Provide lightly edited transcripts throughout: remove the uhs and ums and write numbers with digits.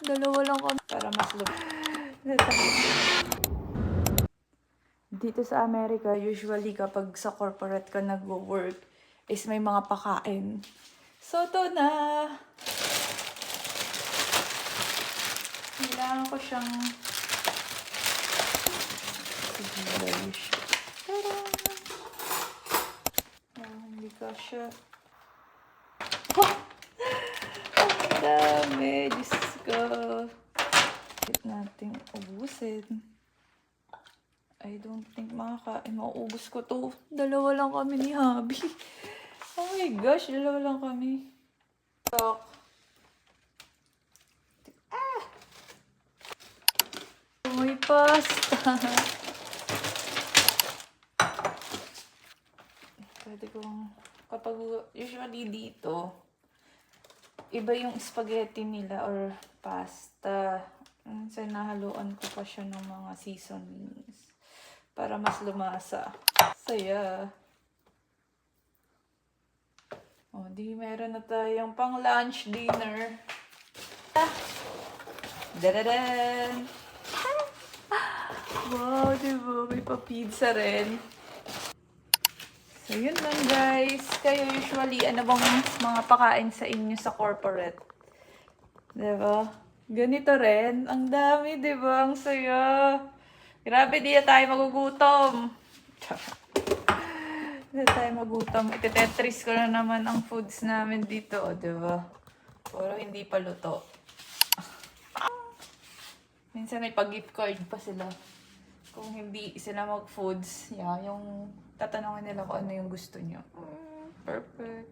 Dalawa lang kami. Para mas Dito sa Amerika, usually kapag sa corporate ka nag-work, is may mga pakain. So, ito na. Kailangan ko siyang hindi ka siya. Oh! Ang dami. Diyos ko. Bakit natin ubusin? I don't think makakain. Mauubos ko to. Dalawa lang kami ni Habi. Oh my gosh, dalawa lang kami. Talk. Ah! May pasta. Pwede kong, kapag usually dito, iba yung spaghetti nila or pasta. Minsan nahaluan ko pa siya ng mga seasonings para mas lumasa. Saya. O, di meron na tayong pang lunch, dinner. Dadadan! Wow, diba? May pa-pizza rin. So, yun lang guys. Kayo usually, ano bang mga pakain sa inyo sa corporate? Diba? Ganito rin. Ang dami, diba? Ang saya. Grabe, di na tayo magugutom. Di na tayo magutom. Ite-tetris ko na naman ang foods namin dito, diba? Puro hindi pa luto. Minsan may pag-gift card pa sila. Kung hindi sila mag-foods, yung tatanungin nila kung ano yung gusto nyo. Perfect.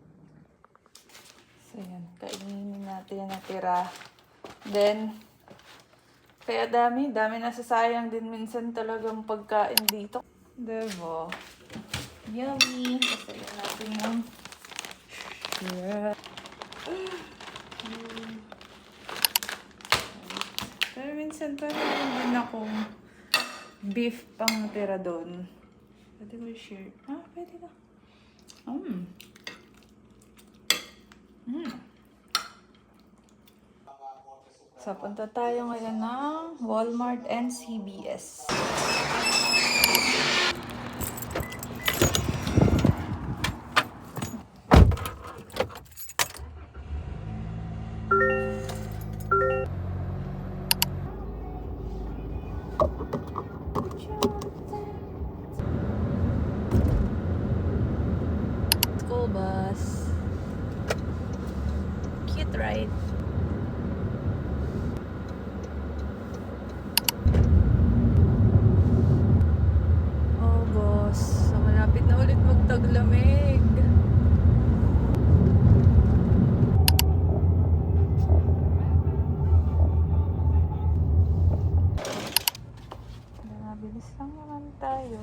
So, yan. Kainin natin yung natira. Then, kaya dami nasasayang din minsan talagang pagkain dito. Diba? Yummy! Kasayan natin yung Pero minsan pa rin din akong beef pang natira doon. Pwede ko i-share. Pwede ka. So, punta tayo ngayon ng Walmart and CVS. School bus. Cute, right? August. So, malapit na ulit magtaglamig. Mabilis lang naman tayo.